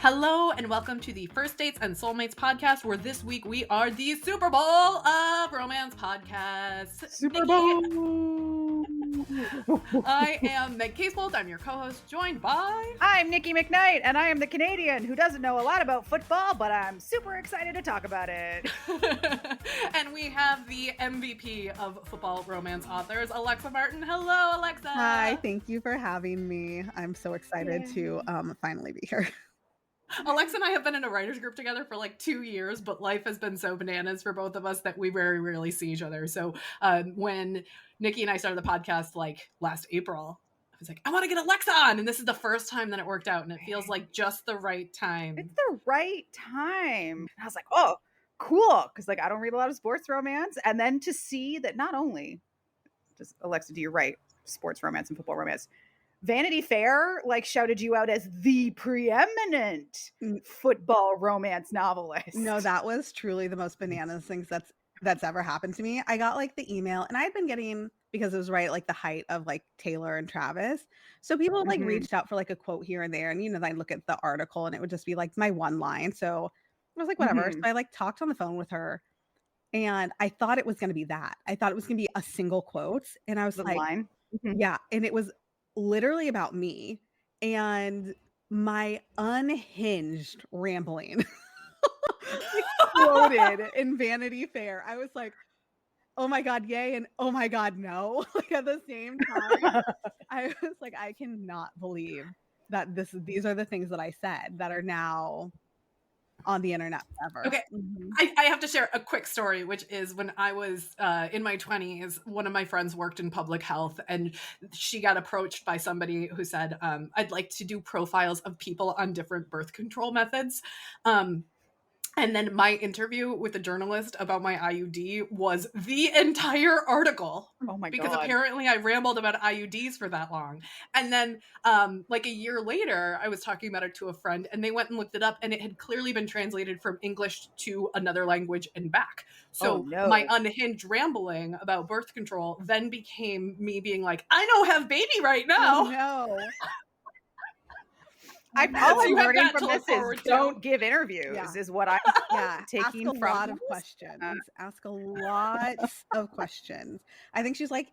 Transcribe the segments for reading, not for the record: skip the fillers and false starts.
Hello and welcome to the First Dates and Soulmates podcast, where this week we are the Super Bowl of Romance podcast. Super Nikki, Bowl! I am Meg Casebolt. I'm your co-host, joined by... I'm Nikki McKnight, and I am the Canadian who doesn't know a lot about football, but I'm super excited to talk about it. And we have the MVP of football romance authors, Alexa Martin. Hello, Alexa. Hi, thank you for having me. I'm so excited to finally be here. Alexa and I have been in a writer's group together for like 2 years, but life has been so bananas for both of us that we very rarely see each other. So when Nikki and I started the podcast like last April, I was like, I want to get Alexa on. And this is the first time that it worked out. And it feels like just the right time. It's the right time. And I was like, oh, cool. Because like I don't read a lot of sports romance. And then to see that not only does Alexa, do you write sports romance and football romance, Vanity Fair like shouted you out as the preeminent football romance novelist. No, that was truly the most bananas things that's ever happened to me. I got like the email, and I had been getting, because it was right like the height of like Taylor and Travis, so people like reached out for like a quote here and there, and I'd look at the article and it would just be like my one line. So I was like, whatever. So I like talked on the phone with her, and I thought it was going to be that. I thought it was going to be a single quote, and I was like, line. Yeah, and it was literally about me and my unhinged rambling exploded in Vanity Fair. I was like, oh my God, yay, and oh my God, no. Like at the same time, I was like, I cannot believe that these are the things that I said that are now on the internet forever. Okay. I have to share a quick story, which is when I was in my 20s, one of my friends worked in public health, and she got approached by somebody who said, I'd like to do profiles of people on different birth control methods. And then my interview with the journalist about my IUD was the entire article. Oh my God. Because apparently I rambled about IUDs for that long. And then like a year later, I was talking about it to a friend, and they went and looked it up, and it had clearly been translated from English to another language and back. So my unhinged rambling about birth control then became me being like, I don't have baby right now. Oh, no. All I'm learning from this is don't give interviews is what I'm taking from. Ask a lot of questions. Ask a lot of questions. I think she's like,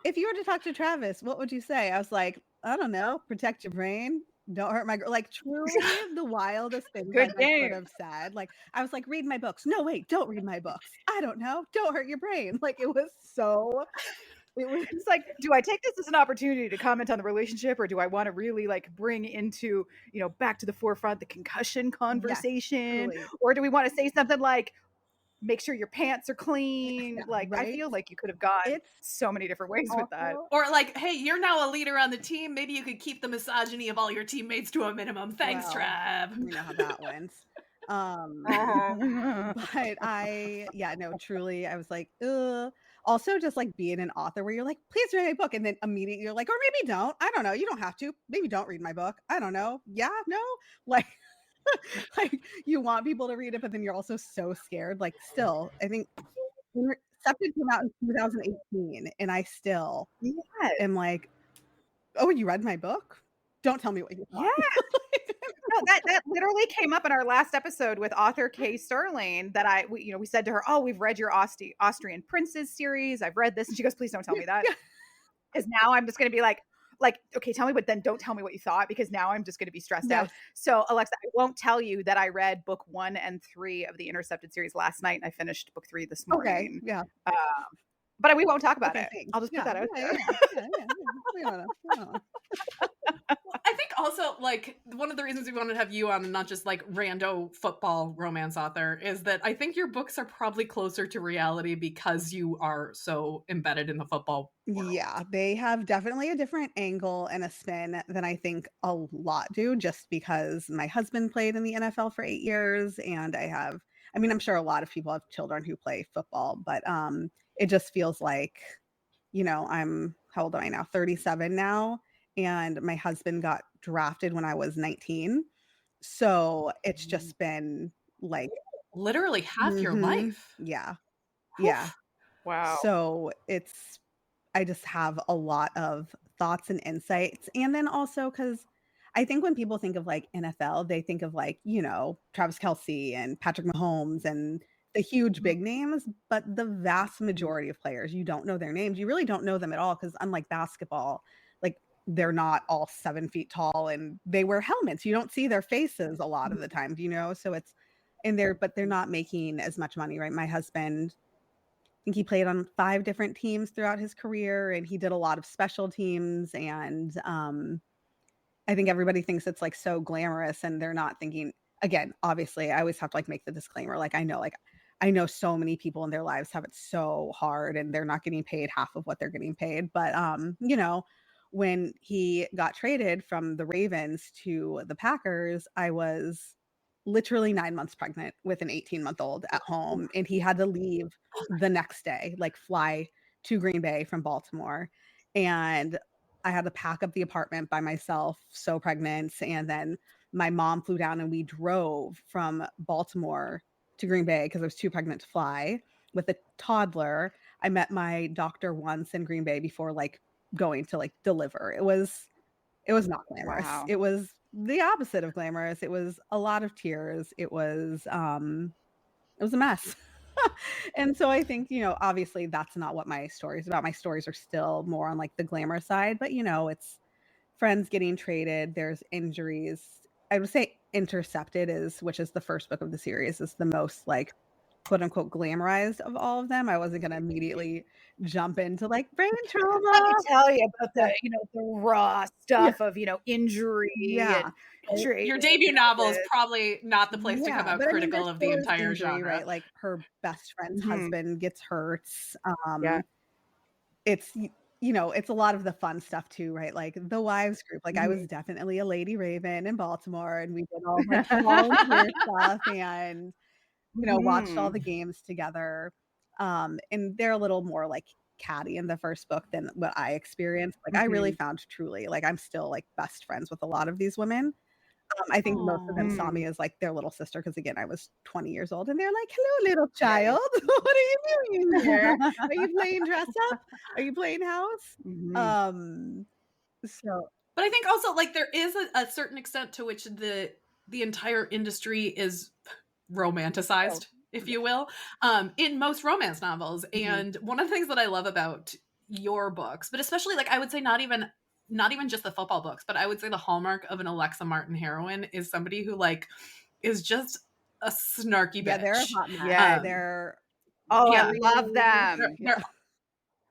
if you were to talk to Travis, what would you say? I was like, I don't know. Protect your brain. Don't hurt my girl. Like truly the wildest thing that I could have said. Like I was like, read my books. No, wait, don't read my books. I don't know. Don't hurt your brain. Like it was so... It was just like, do I take this as an opportunity to comment on the relationship, or do I want to really like bring into, back to the forefront the concussion conversation? Yes, or do we want to say something like, make sure your pants are clean? Yeah, like, right? I feel like you could have gone so many different ways with that. Or like, hey, you're now a leader on the team. Maybe you could keep the misogyny of all your teammates to a minimum. Thanks, Trav. We know how that went. But truly, I was like, ugh. Also, just like being an author where you're like, please read my book. And then immediately you're like, or maybe don't. I don't know. You don't have to. Maybe don't read my book. I don't know. Yeah, no. Like, like you want people to read it, but then you're also so scared. Like still, I think Intercepting came out in 2018. And I still am like, oh, you read my book? Don't tell me what you thought. Yeah. No, that literally came up in our last episode with author Kay Sterling that we said to her, oh, we've read your Austrian Princes series. I've read this. And she goes, please don't tell me that. Because now I'm just going to be like, okay, tell me, but then don't tell me what you thought, because now I'm just going to be stressed out. So Alexa, I won't tell you that I read book 1 and 3 of the Intercepted series last night, and I finished book 3 this morning. Okay. Yeah. But we won't talk about it. Thanks. I'll just put that out there. I think also, like, one of the reasons we wanted to have you on and not just, like, rando football romance author is that I think your books are probably closer to reality because you are so embedded in the football world. Yeah, they have definitely a different angle and a spin than I think a lot do, just because my husband played in the NFL for 8 years, and I'm sure a lot of people have children who play football, but it just feels like, how old am I now? 37 now. And my husband got drafted when I was 19. So it's just been like literally half your life. Yeah. Oof. Yeah. Wow. So I just have a lot of thoughts and insights. And then also because I think when people think of like NFL, they think of like, Travis Kelce and Patrick Mahomes and the huge big names, but the vast majority of players, you don't know their names. You really don't know them at all because unlike basketball, like they're not all 7 feet tall and they wear helmets. You don't see their faces a lot of the times, so it's in there, but they're not making as much money, right? My husband, I think he played on 5 different teams throughout his career and he did a lot of special teams and I think everybody thinks it's like so glamorous and they're not thinking again, obviously I always have to like make the disclaimer I know so many people in their lives have it so hard and they're not getting paid half of what they're getting paid, but when he got traded from the Ravens to the Packers, I was literally 9 months pregnant with an 18-month-old at home and he had to leave the next day, like fly to Green Bay from Baltimore. And I had to pack up the apartment by myself, so pregnant. And then my mom flew down and we drove from Baltimore to Green Bay because I was too pregnant to fly with a toddler. I met my doctor once in Green Bay before like going to like deliver. It was not glamorous. Wow. It was the opposite of glamorous. It was a lot of tears. It was a mess. And so I think, obviously that's not what my story is about. My stories are still more on like the glamour side, but it's friends getting traded, there's injuries. I would say Intercepted which is the first book of the series, is the most like quote unquote glamorized of all of them. I wasn't going to immediately jump into like brain Let me trauma. tell you about the raw Yeah. stuff of, injury Yeah. and Your debut novel is probably not the place to come out but I mean, critical there's of the still entire injury, genre. right? Like her best friend's Mhm. husband gets hurt. Yeah. It's it's a lot of the fun stuff too, right? Like the wives group. Like I was definitely a Lady Raven in Baltimore, and we did all like volunteer stuff, and watched all the games together. And they're a little more like catty in the first book than what I experienced. Like I really found truly like I'm still like best friends with a lot of these women. I think most of them saw me as like their little sister because again I was 20 years old and they're like, "Hello, little child. What are you doing here? Are you playing dress up? Are you playing house?" So But I think also like there is a certain extent to which the entire industry is romanticized, if you will, in most romance novels. And one of the things that I love about your books, but especially like I would say not even just the football books, but I would say the hallmark of an Alexa Martin heroine is somebody who like is just a snarky bitch. yeah, they're a hot mess. Yeah. They're I love them.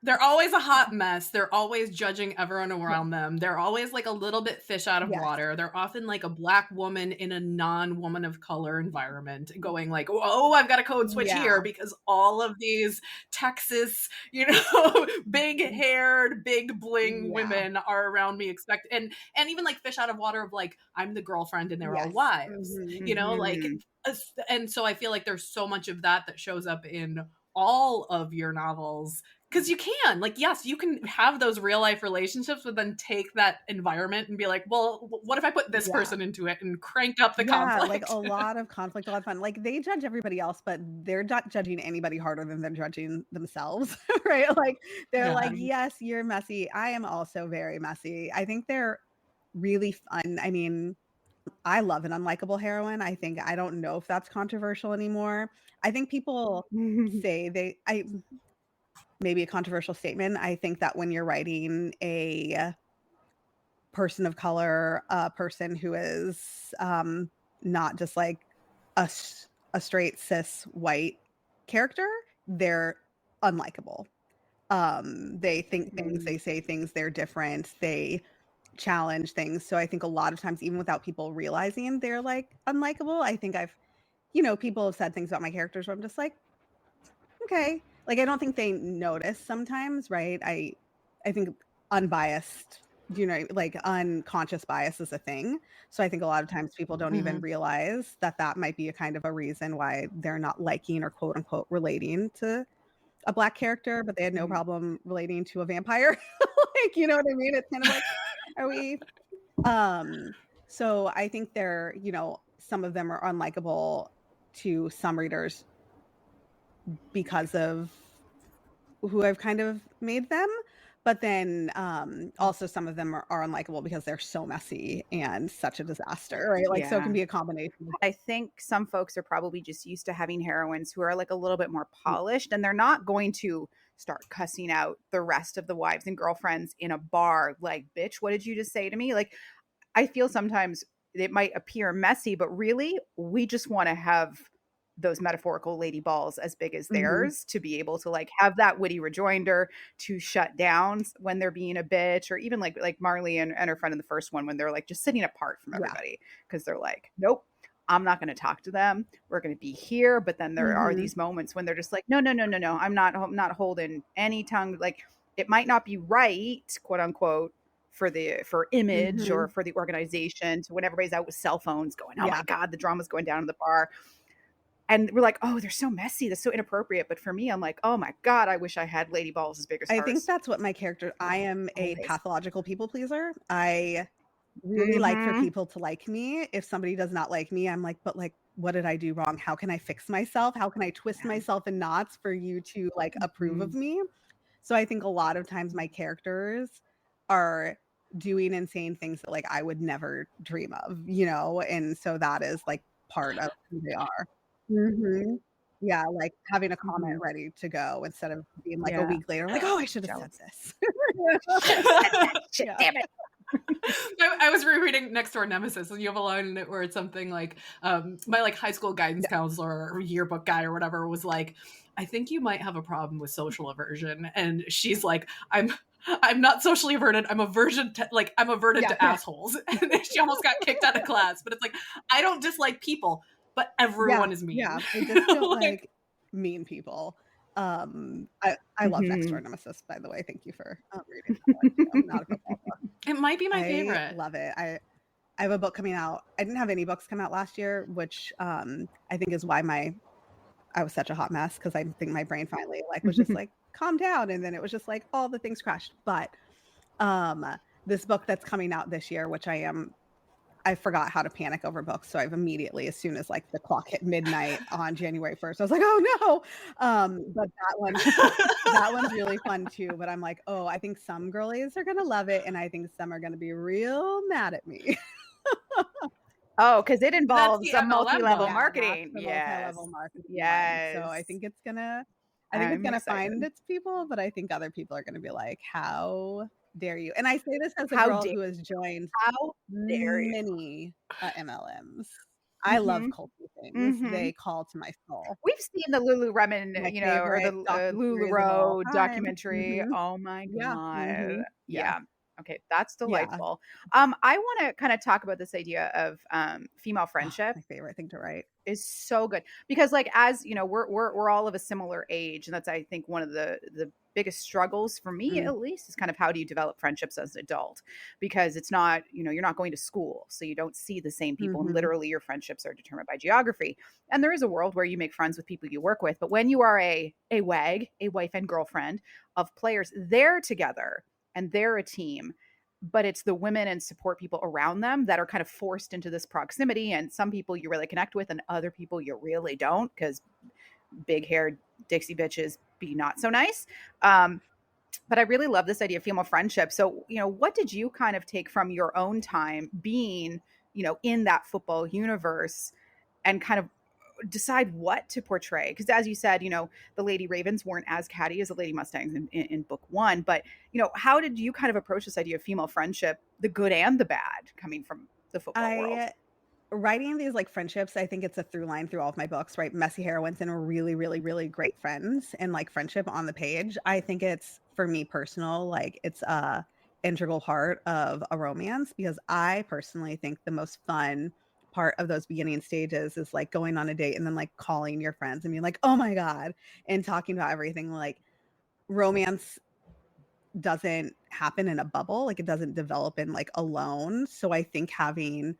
They're always a hot mess. They're always judging everyone around them. They're always like a little bit fish out of water. They're often like a Black woman in a non-woman of color environment going like, "Oh, I've got a code switch here because all of these Texas, big-haired, big bling women are around me and even like fish out of water of like, I'm the girlfriend and they're all wives." Like, and so I feel like there's so much of that shows up in all of your novels because you can like, yes, you can have those real life relationships, but then take that environment and be like, well, what if I put this person into it and cranked up the conflict? Like a lot of conflict, a lot of fun. Like they judge everybody else, but they're not judging anybody harder than they're judging themselves, right? Like they're like, yes, you're messy. I am also very messy. I think they're really fun. I mean, I love an unlikable heroine. I don't know if that's controversial anymore. I think people say maybe a controversial statement. I think that when you're writing a person of color, a person who is not just like a straight cis white character, they're unlikable. They think things, they say things, they're different, they challenge things. So I think a lot of times, even without people realizing they're like unlikable, I think people have said things about my characters where I'm just like, okay. Like I don't think they notice sometimes, right? I think unbiased, like unconscious bias is a thing. So I think a lot of times people don't even realize that might be a kind of a reason why they're not liking or quote unquote relating to a Black character, but they had no problem relating to a vampire. Like, you know what I mean? It's kind of like, are we? So I think they're, some of them are unlikable to some readers because of who I've kind of made them. But then also some of them are unlikable because they're so messy and such a disaster, right? Like, so it can Yeah. be a combination. I think some folks are probably just used to having heroines who are like a little bit more polished, and they're not going to start cussing out the rest of the wives and girlfriends in a bar like, bitch, what did you just say to me? Like, I feel sometimes it might appear messy, but really, we just want to have those metaphorical lady balls as big as theirs to be able to like have that witty rejoinder to shut down when they're being a bitch, or even like Marley and her friend in the first one when they're like just sitting apart from everybody because they're like, nope, I'm not going to talk to them. We're going to be here. But then there are these moments when they're just like, no, I'm not holding any tongue. Like, it might not be right, quote unquote, for image or for the organization, to when everybody's out with cell phones going, oh my God, the drama's going down in the bar. And we're like, oh, they're so messy. That's so inappropriate. But for me, I'm like, oh my God, I wish I had lady balls as big as hers. I think that's what my character, I am a pathological people pleaser. I really like for people to like me. If somebody does not like me, I'm like, but like, what did I do wrong? How can I fix myself? How can I twist myself in knots for you to like approve of me? So I think a lot of times my characters are doing and saying things that like I would never dream of, you know? And so that is like part of who they are. Yeah, like having a comment ready to go instead of being like a week later, like, oh, I should have said this. Shit, damn it. I was rereading Next Door Nemesis, and you have a line in it where it's something like, my like high school guidance counselor or yearbook guy or whatever was like, I think you might have a problem with social aversion. And she's like, I'm not socially averted. I'm averted to assholes. And she almost got kicked out of class. But it's like, I don't dislike people, but everyone is mean. Yeah, I just don't like mean people. I love Next Door Nemesis, by the way. Thank you for reading that one too. Not a football book. It might be my I favorite. love it. I have a book coming out. I didn't have any books come out last year, which I think is why I was such a hot mess, because I think my brain finally like was just like, calm down, and then it was just like all the things crashed. But this book that's coming out this year, which I forgot how to panic over books, so I've immediately, as soon as like the clock hit midnight on January 1st, I was like, oh no. But that one's really fun too. But I'm like, oh, I think some girlies are gonna love it, and I think some are gonna be real mad at me. Oh, because it involves some MLM multi-level book. marketing. Multi-level marketing. Yes. So I think it's gonna find its people, but I think other people are gonna be like, how dare you? And I say this as a girl who has joined many MLMs. I love culty things. They call to my soul. We've seen the Lululemon, or the LuLaRoe documentary. Oh my God. Yeah. Okay, that's delightful. I want to kind of talk about this idea of female friendship. My favorite thing to write is so good, because like, as you know, we're all of a similar age, and that's, I think, one of the biggest struggles for me, at least, is kind of how do you develop friendships as an adult, because it's not, you're not going to school, so you don't see the same people, and literally your friendships are determined by geography. And there is a world where you make friends with people you work with, but when you are a WAG, a wife and girlfriend of players, they're together and they're a team, but it's the women and support people around them that are kind of forced into this proximity. And some people you really connect with, and other people you really don't, because big haired Dixie bitches be not so nice. But I really love this idea of female friendship. So, what did you kind of take from your own time being, in that football universe, and kind of decide what to portray? Because as you said, the Lady Ravens weren't as catty as the Lady Mustangs in book one, but how did you kind of approach this idea of female friendship, the good and the bad, coming from the football world? Writing these like friendships, I think it's a through line through all of my books, right? Messy heroines and really, really, really great friends, and like friendship on the page. I think it's, for me personal, like it's a integral part of a romance, because I personally think the most fun part of those beginning stages is like going on a date and then like calling your friends and being like, oh my God, and talking about everything. Like, romance doesn't happen in a bubble, like it doesn't develop in like alone. So I think having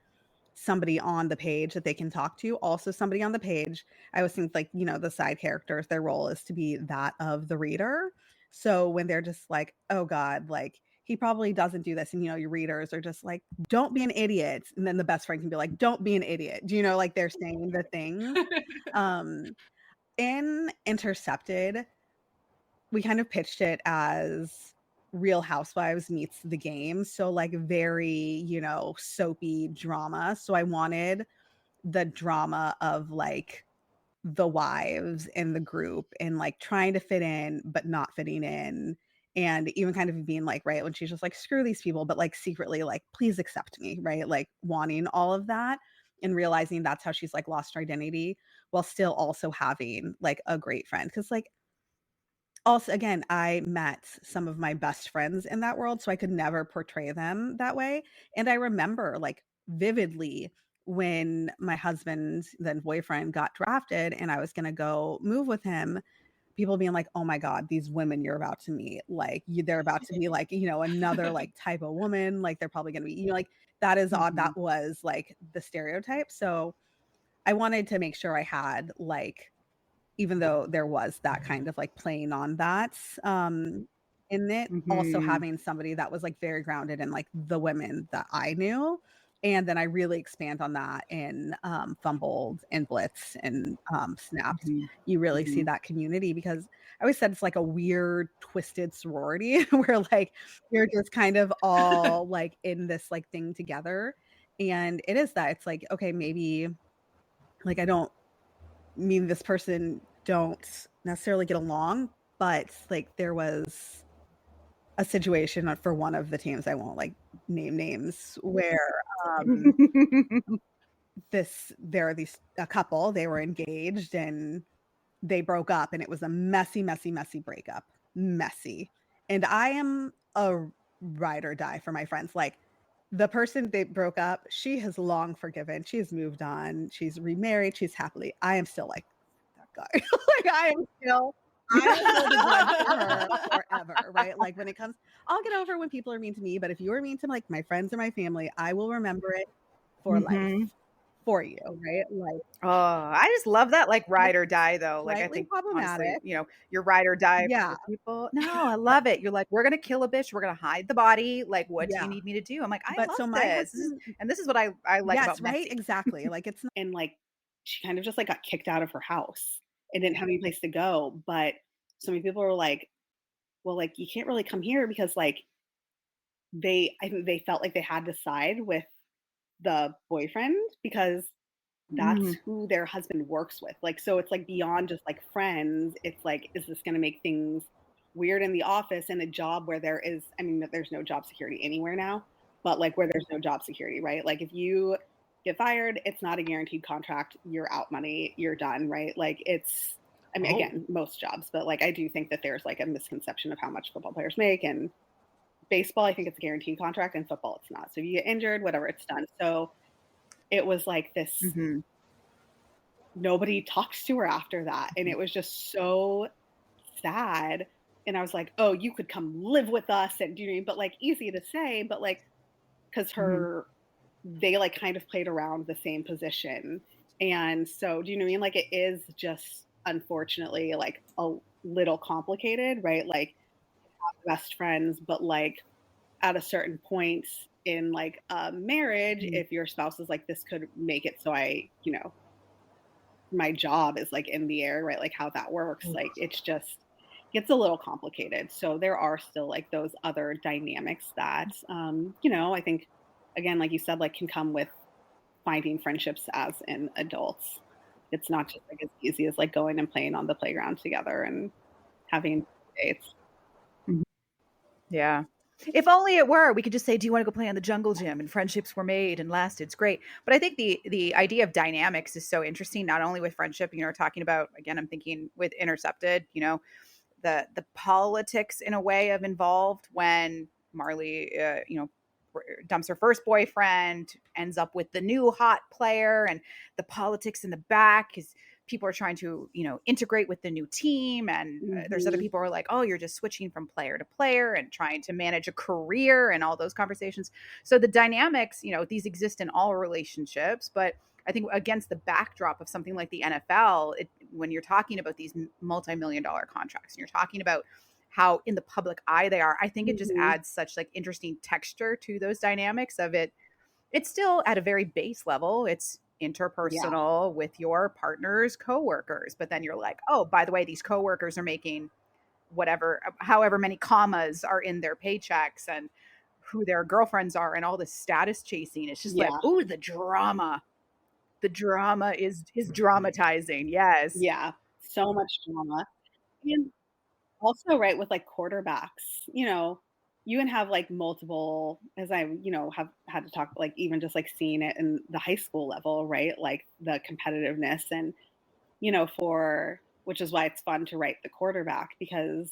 somebody on the page that they can talk to, also somebody on the page, I always think like, the side characters, their role is to be that of the reader. So when they're just like, oh God, like he probably doesn't do this, and your readers are just like, don't be an idiot, and then the best friend can be like, don't be an idiot, like they're saying the thing. In Intercepted, we kind of pitched it as Real Housewives meets The Game. So like very, you know, soapy drama. So I wanted the drama of like the wives in the group and like trying to fit in but not fitting in, and even kind of being like, right, when she's just like screw these people but like secretly like please accept me, right, like wanting all of that and realizing that's how she's like lost her identity while still also having like a great friend. Because like also again, I met some of my best friends in that world, so I could never portray them that way. And I remember like vividly when my husband, then boyfriend, got drafted and I was going to go move with him, people being like, "Oh my god, these women you're about to meet, like they're about to be like, you know, another like type of woman, like they're probably going to be, you know, like that is odd." Mhm. That was like the stereotype. So I wanted to make sure I had like, even though there was that kind of like playing on that, in it, also Mhm. having somebody that was like very grounded in like the women that I knew. And then I really expand on that in Fumbled and Blitz and Snapped. Mhm. You really see Mhm. that community because I always said it's like a weird, twisted sorority where like you're just kind of all like in this like thing together. And it is that it's like, okay, maybe like I don't me and this person don't necessarily get along, but like there was a situation for one of the teams, I won't like name names, where there are these a couple, they were engaged and they broke up and it was a messy, messy, messy breakup. Messy. And I am a ride or die for my friends. Like the person they broke up, she has long forgiven. She has moved on. She's remarried. She's happily. I am still like that guy. Like I will hold a grudge for her forever, right? Like when it comes, I'll get over when people are mean to me, but if you are mean to like my friends or my family, I will remember it for life Mhm. for you, right? Like Oh, I just love that, like, ride it's or die, though. Like, I slightly think, honestly, problematic. you know, you're ride or die for Yeah, your people. No, I love it. You're like, "We're gonna kill a bitch. We're gonna hide the body. Like, what do you yeah. need me to do?" I'm like, "I But love so my this. This is," husband, and this is what I like about yes, right? messy. Exactly. Like it's not, and like she kind of just like got kicked out of her house and didn't have any place to go. But so many people were like, well, like you can't really come here because like I think they felt like they had to side with the boyfriend because that's Mhm. who their husband works with. Like, so it's like beyond just like friends. It's like, is this going to make things weird in the office in a job where there is, I mean, there's no job security anywhere now, but like where there's no job security, right? Like if you get fired, it's not a guaranteed contract. You're out money, you're done, right? Like it's, I mean, Oh. again, most jobs, but like I do think that there's like a misconception of how much football players make. And baseball, I think it's a guaranteed contract, and football, it's not. So if you get injured, whatever, it's done. So it was like this, Mhm. nobody talks to her after that. And it was just so sad. And I was like, oh, you could come live with us. And do you know what I mean? But like easy to say, but like, because Mhm. they like kind of played around the same position. And so, do you know what I mean? Like, it is just unfortunately like a little complicated, right? Like, best friends, but like at a certain point in like a marriage, Mhm. if your spouse is like, this could make it so my job is like in the air, right? Like how that works. Oof. Like it's just gets a little complicated. So there are still like those other dynamics that I think again, like you said, like can come with finding friendships as in adults. It's not just like as easy as like going and playing on the playground together and having dates. Mhm. Yeah. If only it were. We could just say, "Do you wanna go play on the jungle gym?" And friendships were made and lasted. It's great. But I think the idea of dynamics is so interesting, not only with friendship, you know, talking about, again, I'm thinking with intercepted, you know, the politics in a way of involved when Marley, you know, dumps her first boyfriend, ends up with the new hot player, and the politics in the back is people are trying to, you know, integrate with the new team, and there's other Hmm. people who are like, oh, you're just switching from player to player and trying to manage a career and all those conversations. So the dynamics, you know, these exist in all relationships, but I think against the backdrop of something like the NFL, when you're talking about these multi-million dollar contracts and you're talking about how in the public eye they are, I think it just Hmm. adds such like interesting texture to those dynamics of it. It's still at a very base level. It's Yeah. interpersonal with your partner's coworkers, but then you're like, oh, by the way, these coworkers are making however many commas are in their paychecks and who their girlfriends are and all the status chasing. It's just like, Yeah. oh, the drama. The drama is dramatizing. Yes. Yeah. So much drama. And also, right, with like quarterbacks, you can have like multiple, as I, have had to talk, like even just like seeing it in the high school level, right? Like the competitiveness and, which is why it's fun to write the quarterback because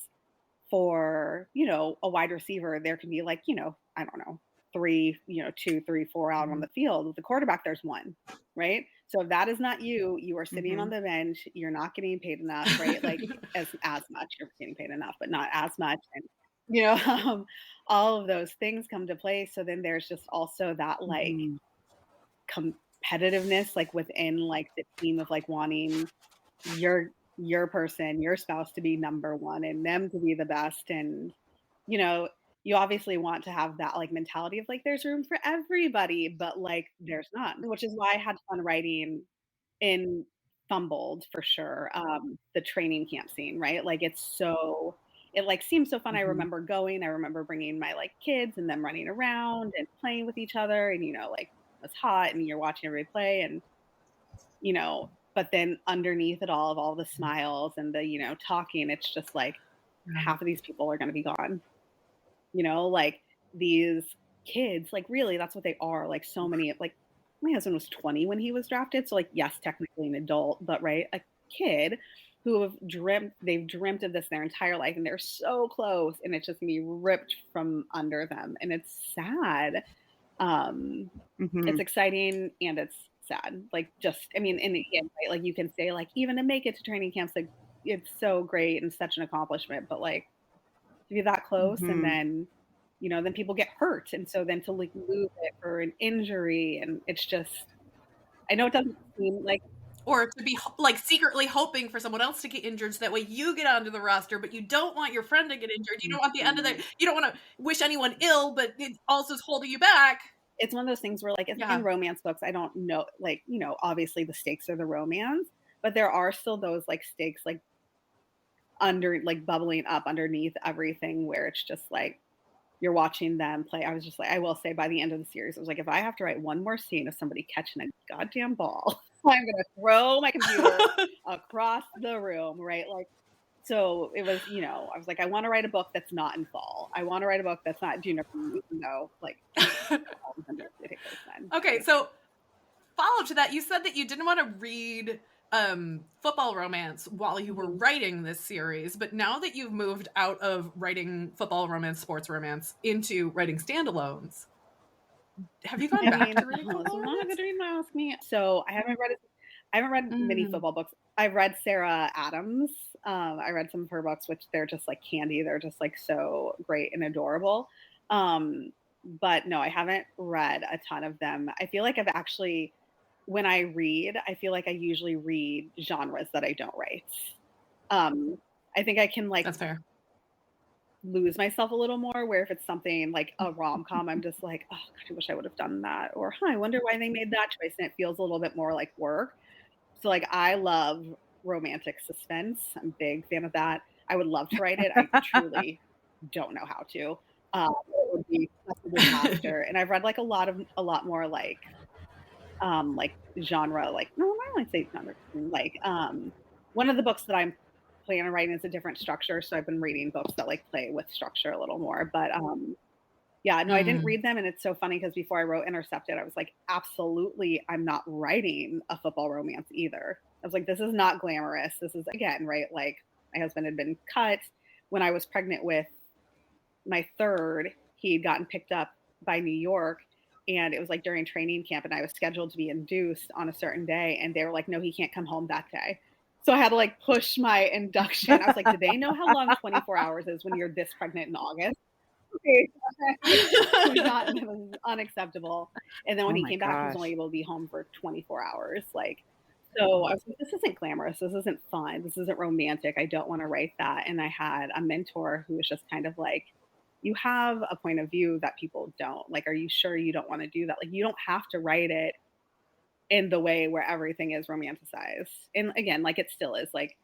for, a wide receiver, there can be like, I don't know, three, 2, 3, 4 out on the field. With the quarterback, there's one, right? So if that is not you, you are sitting on the bench, you're not getting paid enough, right? Like as much, you're getting paid enough, but not as much. And, all of those things come to play. So then there's just also that like competitiveness, like within like the team of like wanting your person, your spouse to be number one and them to be the best. And, you obviously want to have that like mentality of like, there's room for everybody, but like, there's not, which is why I had fun writing in Fumbled for sure. The training camp scene, right? Like it like seems so fun. I remember bringing my like kids and them running around and playing with each other and, like it was hot and you're watching everybody play and, but then underneath it all of all the smiles and the, talking, it's just like half of these people are going to be gone, like these kids, like really that's what they are. Like so many, like my husband was 20 when he was drafted. So like, yes, technically an adult, but right. A kid who they've dreamt of this their entire life and they're so close and it's just gonna be ripped from under them. And it's sad. It's exciting and it's sad. Like just, I mean, in the end, right? Like you can say like, even to make it to training camps, like it's so great and such an accomplishment, but like to be that close and then, then people get hurt. And so then to like lose it for an injury and it's just, I know it doesn't seem like, or to be like secretly hoping for someone else to get injured so that way you get onto the roster, but you don't want your friend to get injured. You don't want the end of the, you don't want to wish anyone ill, but it also is holding you back. It's one of those things where like in romance books, I don't know, like, obviously the stakes are the romance, but there are still those like stakes like under like bubbling up underneath everything where it's just like you're watching them play. I was just like, I will say by the end of the series, I was like, if I have to write one more scene of somebody catching a goddamn ball, I'm going to throw my computer across the room, right? Like, so it was, I was like, I want to write a book that's not in fall. I want to write a book that's not Juniper, even though like, okay. So follow to that, you said that you didn't want to read football romance while you were writing this series, but now that you've moved out of writing football romance, sports romance into writing standalones, have you gone back to reading football romance? Ask me. So I haven't read many football books. I've read Sarah Adams. I read some of her books, which they're just like candy. They're just like so great and adorable. But no, I haven't read a ton of them. I feel like I've actually, when I read, I feel like I usually read genres that I don't write. I think I can like that's fair. Lose myself a little more where if it's something like a rom-com, I'm just like, oh God, I wish I would have done that. Or I wonder why they made that choice. And it feels a little bit more like work. So like I love romantic suspense. I'm a big fan of that. I would love to write it. I truly don't know how to. It would be such a disaster. And I've read like a lot more like genre, like no, I don't want to say genre, like one of the books that I'm planning on writing is a different structure, so I've been reading books that like play with structure a little more. But yeah, no, I didn't read them, and it's so funny because before I wrote Intercepted, I was like, absolutely, I'm not writing a football romance either. I was like, this is not glamorous. This is again, right? Like my husband had been cut when I was pregnant with my third. He'd gotten picked up by New York. And it was like during training camp and I was scheduled to be induced on a certain day. And they were like, no, he can't come home that day. So I had to like push my induction. I was like, do they know how long 24 hours is when you're this pregnant in August? Okay. It was unacceptable. And then when he came back, he was only able to be home for 24 hours. Like, so I was like, this isn't glamorous. This isn't fun. This isn't romantic. I don't want to write that. And I had a mentor who was just kind of like, you have a point of view that people don't. Like, are you sure you don't want to do that? Like, you don't have to write it in the way where everything is romanticized. And again, like it still is. Like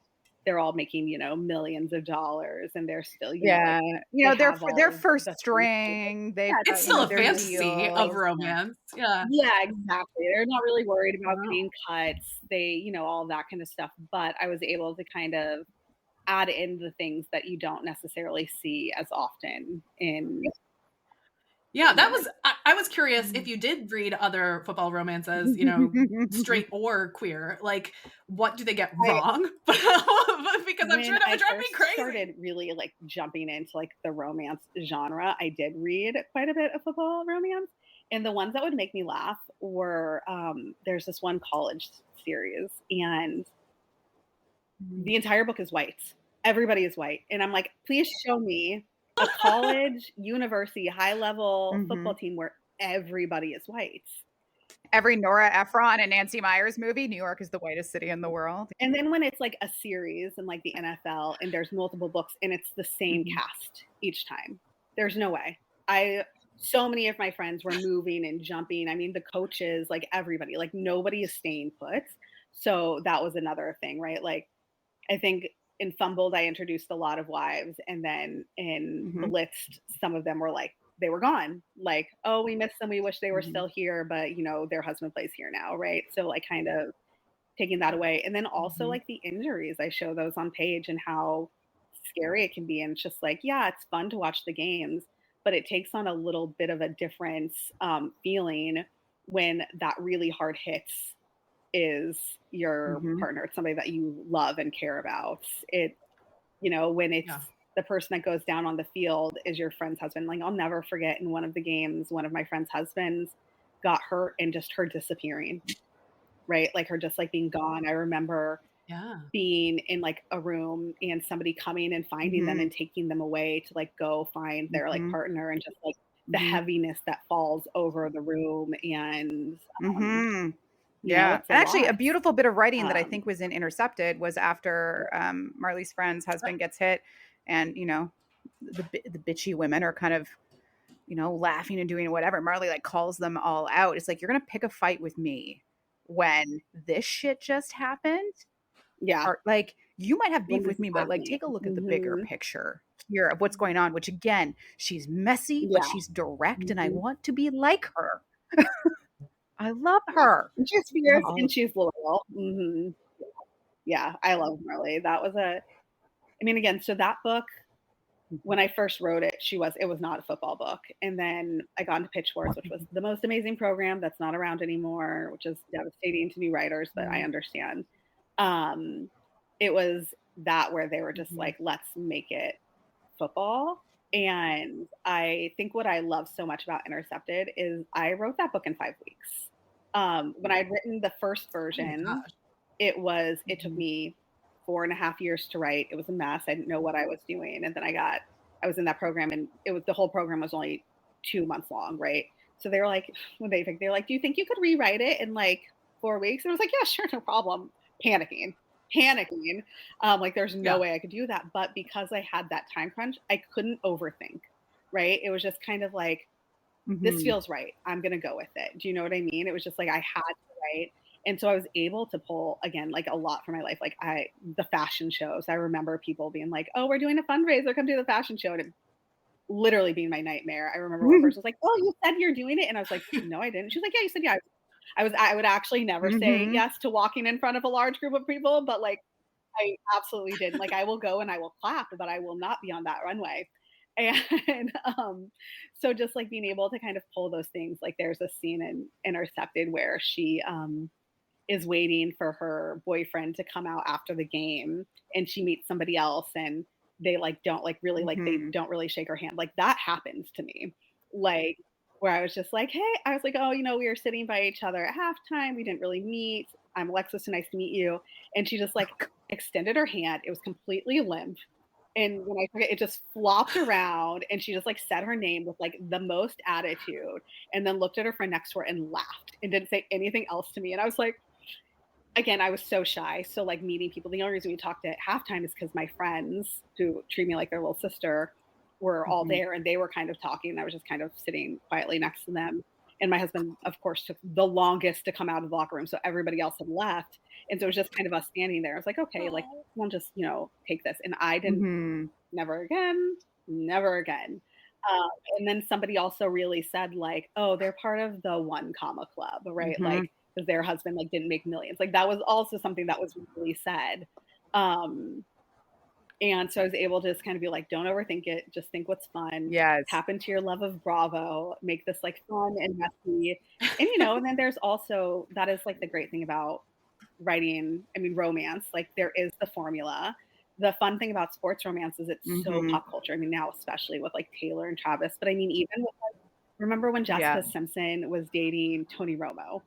they're all making, you know, millions of dollars, and they're still, you know, Yeah. like You know, they have they're all first the things. string. They've Yeah, It's got, still a their fantasy of deals. romance. Yeah. yeah, exactly. They're not really worried about Wow. getting cuts. They, you know, all that kind of stuff. But I was able to kind of add in the things that you don't necessarily see as often in Yeah, that romance. was I was curious if Mhm. you did read other football romances, you know, straight or queer, like what do they get I wrong? Because I'm sure When that would I drive me first crazy. started really like jumping into like the romance genre, I did read quite a bit of football romance. And the ones that would make me laugh were there's this one college series, and the entire book is white. Everybody is white. And I'm like, please show me a college, university, high level football Mhm. team where everybody is white. Every Nora Ephron and Nancy Meyers movie, New York is the whitest city in the world. And then when it's like a series and like the NFL and there's multiple books and it's the same Mhm. cast each time, there's no way. I So many of my friends were moving and jumping. I mean, the coaches, like everybody, like nobody is staying put. So that was another thing, right? Like I think in Fumbled, I introduced a lot of wives, and then in Mhm. Blitzed, some of them were like, they were gone. Like, oh, we missed them. We wish they were Mhm. still here, but you know, their husband plays here now, right? So like kind of taking that away. And then also Mhm. like the injuries, I show those on page and how scary it can be. And it's just like, yeah, it's fun to watch the games, but it takes on a little bit of a different feeling when that really hard hits is your Mhm. partner. It's somebody that you love and care about. It, you know, when it's Yeah. the person that goes down on the field is your friend's husband. Like I'll never forget in one of the games, one of my friend's husbands got hurt and just her disappearing, right? Like her just like being gone. I remember Yeah. being in like a room and somebody coming and finding them Mhm. and taking them away to like go find their like Mhm. partner, and just like the Mhm. heaviness that falls over the room. And Mhm. you know, Yeah. it's a And actually, a lot. beautiful bit of writing that I um think was in Intercepted was after Marley's friend's husband gets hit, and you know, the bitchy women are kind of, you know, laughing and doing whatever. Marley like calls them all out. It's like, you're gonna pick a fight with me when this shit just happened. yeah, Or like, you might have when beef this with is me, but like happening. take a look at the bigger picture here of what's going on, which again, she's messy, but Yeah. she's direct, and I Mhm. want to be like her. I love her. And she's fierce Oh. and she's loyal. Yeah, I love Marley. That was I mean, again, so that book, when I first wrote it, it was not a football book. And then I got into Pitch Wars, which was the most amazing program that's not around anymore, which is devastating to new writers, but I Mhm. understand. Um, it was that where they were just Mhm. like, let's make it football. And I think what I love so much about Intercepted is I wrote that book in 5 weeks. When I'd written the first Oh my version, gosh. it took Mhm. me 4.5 years to write. It was a mess. I didn't know what I was doing. And then I was in that program, and the whole program was only 2 months long, right? So they were like, they were like, do you think you could rewrite it in like 4 weeks? And I was like, yeah, sure, no problem. Panicking. Like there's no Yeah. way I could do that. But because I had that time crunch, I couldn't overthink, right? It was just kind of like, this Mhm. feels right. I'm going to go with it. Do you know what I mean? It was just like I had to write. And so I was able to pull again like a lot from my life. Like the fashion shows. I remember people being like, "Oh, we're doing a fundraiser. Come to the fashion show." And it literally being my nightmare. I remember one person was like, "Oh, you said you're doing it." And I was like, "No, I didn't." She's like, "Yeah, you said yeah." I would actually never say Mhm. yes to walking in front of a large group of people, but like I absolutely didn't. Like I will go and I will clap, but I will not be on that runway. And so just like being able to kind of pull those things, like there's a scene in Intercepted where she is waiting for her boyfriend to come out after the game, and she meets somebody else, and they like don't like really like they Mhm. don't really shake her hand. Like that happens to me. Like where I was just like, hey, I was like, oh, you know, we were sitting by each other at halftime. We didn't really meet. I'm Alexis, so nice to meet you. And she just like extended her hand. It was completely limp. And when I took it, it just flopped around, and she just like said her name with like the most attitude, and then looked at her friend next to her and laughed and didn't say anything else to me. And I was like, again, I was so shy. So like meeting people, the only reason we talked at halftime is because my friends who treat me like their little sister were all Mhm. there, and they were kind of talking. And I was just kind of sitting quietly next to them. And my husband, of course, took the longest to come out of the locker room. So everybody else had left. And so it was just kind of us standing there. I was like, okay, like, we'll just, take this. And I didn't, Mhm. never again, never again. And then somebody also really said, like, oh, they're part of the one comma club, right? Mhm. Like, because their husband like didn't make millions. Like that was also something that was really said. And so I was able to just kind of be like, don't overthink it. Just think what's fun. Yes. Tap into your love of Bravo. Make this like fun and messy. And, and then there's also, that is like the great thing about writing, romance. Like there is the formula. The fun thing about sports romance is it's so Mhm. pop culture. Now, especially with like Taylor and Travis. But even with like, remember when Jessica Simpson was dating Tony Romo?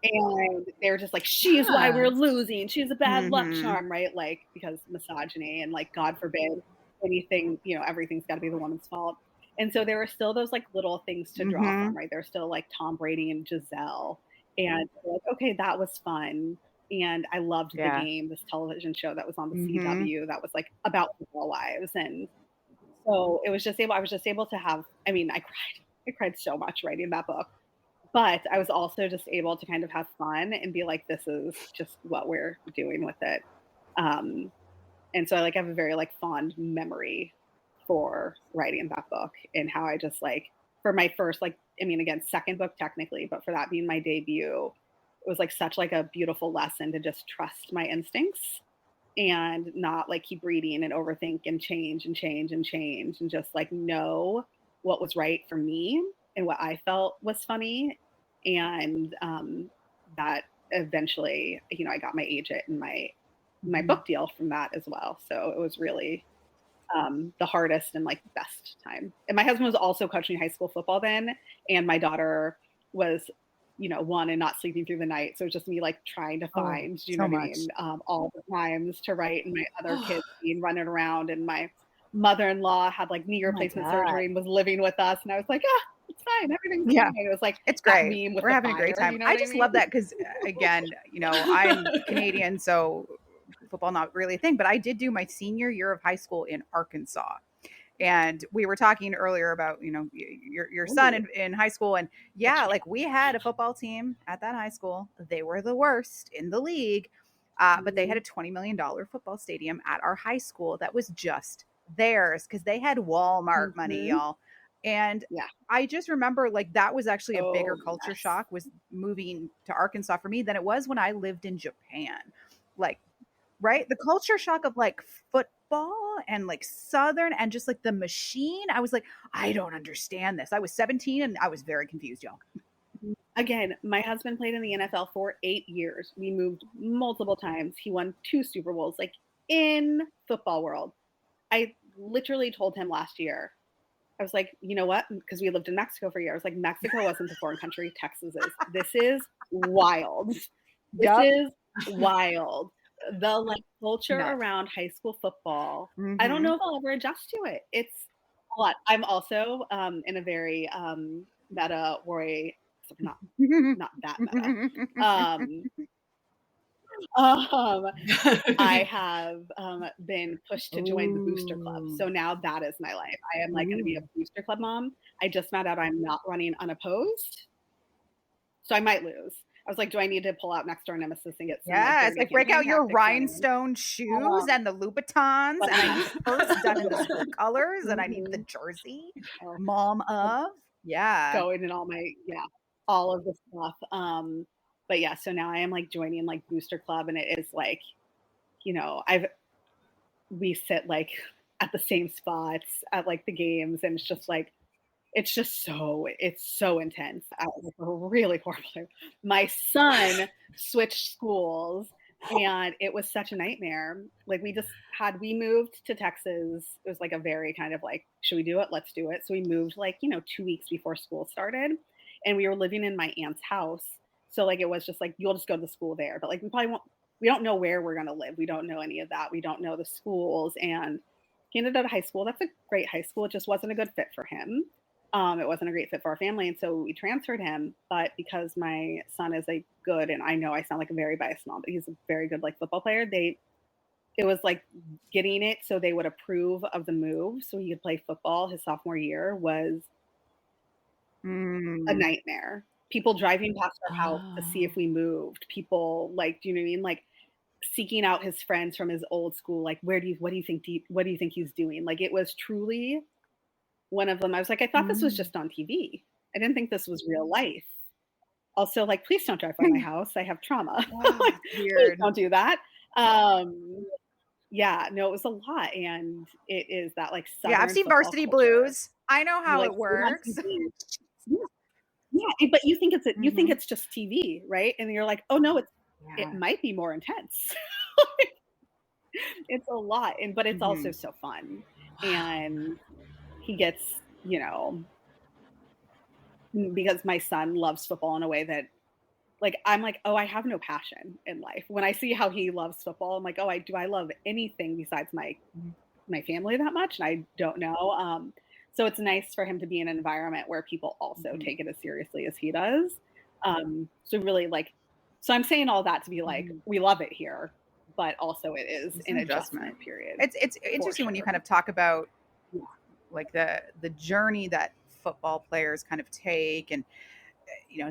And they were just like, she's why we're losing. She's a bad luck charm, right? Like, because misogyny and like, God forbid anything, everything's got to be the woman's fault. And so there were still those like little things to draw from, right? There's still like Tom Brady and Giselle. And like, okay, that was fun. And I loved the game, this television show that was on the CW that was like about football wives. And so I was just able to have, I cried so much writing that book. But I was also just able to kind of have fun and be like, this is just what we're doing with it. And so I like have a very like fond memory for writing that book and how I just like for my first like again second book technically, but for that being my debut, it was like such like a beautiful lesson to just trust my instincts and not like keep reading and overthink and change and just like know what was right for me and what I felt was funny. And that eventually, I got my agent and my book deal from that as well. So it was really the hardest and like best time. And my husband was also coaching high school football then, and my daughter was, one and not sleeping through the night. So it was just me like trying to find, so much. all the times to write, and my other kids being running around, and my mother-in-law had like knee replacement surgery and was living with us, and I was like, it's fine, everything's fine. It was like It's that great. meme with We're the having a great fire, time. I just love that because again, I'm Canadian, so football not really a thing, but I did do my senior year of high school in Arkansas. And we were talking earlier about, your son in high school. And yeah, like we had a football team at that high school. They were the worst in the league. But they had a $20 million football stadium at our high school that was just theirs because they had Walmart money, y'all. And I just remember like that was actually a bigger culture shock was moving to Arkansas for me than it was when I lived in Japan. Like, right? The culture shock of like football and like Southern and just like the machine. I was like, I don't understand this. I was 17 and I was very confused, y'all. Again, my husband played in the NFL for 8 years. We moved multiple times. He won 2 Super Bowls, like in football world. I literally told him last year, I was like, you know what? Because we lived in Mexico for a year. I was like, Mexico wasn't the foreign country. Texas is. This is wild. This is wild. The like culture around high school football. I don't know if I'll ever adjust to it. It's a lot. I'm also in a very meta way. Not that meta. I have been pushed to join the booster club. So now that is my life. I am like going to be a booster club mom. I just found out I'm not running unopposed. So I might lose. I was like, do I need to pull out Next Door Nemesis and get some? Yeah, it's like break out your rhinestone shoes and the Louboutins, and I need first done in the school colors, and I need the jersey, mom of. Yeah. Going in all my, all of the stuff. But yeah, so now I am like joining like booster club, and it is like, we sit like at the same spots at like the games, and it's so intense. I was really horrible. My son switched schools, and it was such a nightmare. Like we moved to Texas. It was like a very kind of like, should we do it? Let's do it. So we moved like, 2 weeks before school started, and we were living in my aunt's house. So like, it was just like, you'll just go to school there. But like, we don't know where we're going to live. We don't know any of that. We don't know the schools. And he ended up at high school. That's a great high school. It just wasn't a good fit for him. It wasn't a great fit for our family. And so we transferred him. But because my son is a good, and I know I sound like a very biased mom, but he's a very good like football player. It was like getting it so they would approve of the move so he could play football his sophomore year was a nightmare. People driving past our house to see if we moved. People like, do you know what I mean? Like seeking out his friends from his old school. Like, what do you think he's doing? Like, it was truly one of them. I was like, I thought this was just on TV. I didn't think this was real life. Also, like, please don't drive by my house. I have trauma. Like, please don't do that. Yeah, no, it was a lot, and it is that like Southern I've seen football Varsity culture. Blues. I know how Like, it works. Yeah, but you think it's just TV, right? And you're like, oh no, it might be more intense. It's a lot, but it's also so fun. And he gets, because my son loves football in a way that, like, I'm like, oh, I have no passion in life. When I see how he loves football, I'm like, oh, do I love anything besides my family that much? And I don't know. So it's nice for him to be in an environment where people also take it as seriously as he does. So really, like, so I'm saying all that to be like, we love it here, but also it is an adjustment period. It's interesting when you kind of talk about like the journey that football players kind of take, and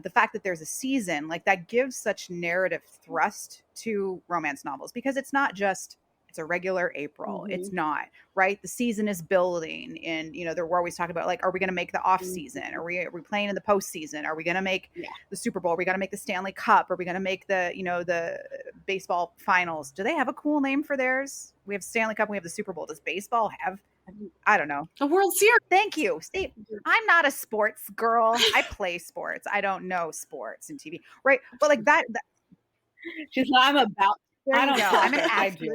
the fact that there's a season, like, that gives such narrative thrust to romance novels, because it's not just it's a regular April. It's not, right? The season is building, and we're always talking about, like, are we going to make the off season? Are we playing in the postseason? Are we going to make the Super Bowl? Are we going to make the Stanley Cup? Are we going to make the the baseball finals? Do they have a cool name for theirs? We have Stanley Cup. We have the Super Bowl. Does baseball have? I don't know. The World Series. Thank you. See, I'm not a sports girl. I play sports. I don't know sports and TV, right? But like that she's not. I'm about. There you go. I'm an I athlete.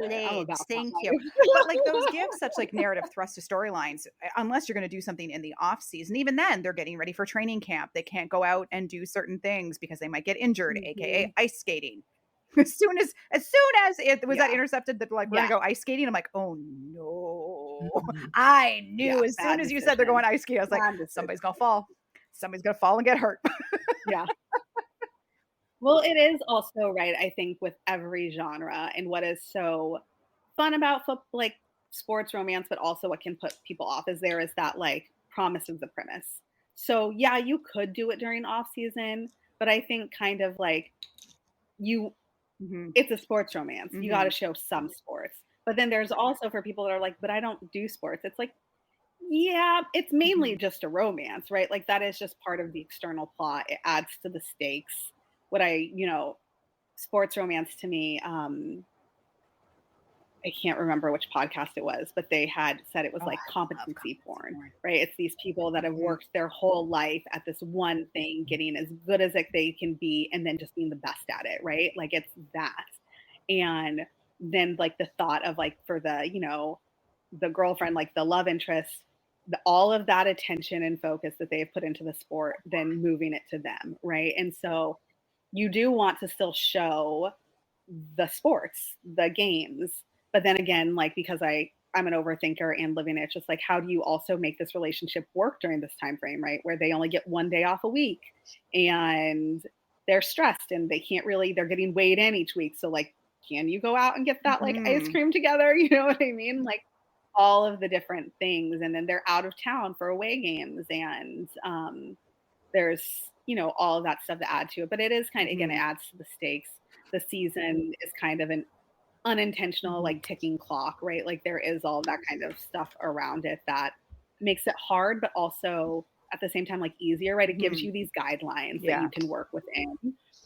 Thank you. But like those give such like narrative thrust to storylines, unless you're going to do something in the off season. Even then, they're getting ready for training camp. They can't go out and do certain things because they might get injured, aka ice skating. As soon as it was that intercepted that like we're gonna go ice skating, I'm like, oh no. I knew as soon as you said they're going ice skating, I was like, somebody's gonna fall. Somebody's gonna fall and get hurt. Yeah. Well, it is also, right, I think, with every genre, and what is so fun about like sports romance, but also what can put people off is that like promise of the premise. So yeah, you could do it during off season, but I think kind of like it's a sports romance. You got to show some sports. But then there's also for people that are like, but I don't do sports. It's like, yeah, it's mainly just a romance, right? Like that is just part of the external plot. It adds to the stakes. Sports romance to me, I can't remember which podcast it was, but they had said it was like competency porn, right? It's these people that have worked their whole life at this one thing, getting as good as they can be, and then just being the best at it, right? Like it's that. And then like the thought of like for the, the girlfriend, like the love interest, all of that attention and focus that they've put into the sport, then moving it to them, right? And so you do want to still show the sports, the games, but then again, like because I'm an overthinker and living it, it's just like, how do you also make this relationship work during this time frame, right? Where they only get one day off a week and they're stressed and they're getting weighed in each week. So like, can you go out and get that like ice cream together? You know what I mean? Like all of the different things. And then they're out of town for away games. And there's, all of that stuff to add to it. But it is kind of, again, it adds to the stakes. The season is kind of an unintentional, like ticking clock, right? Like there is all that kind of stuff around it that makes it hard, but also at the same time, like easier, right? It gives you these guidelines that you can work within,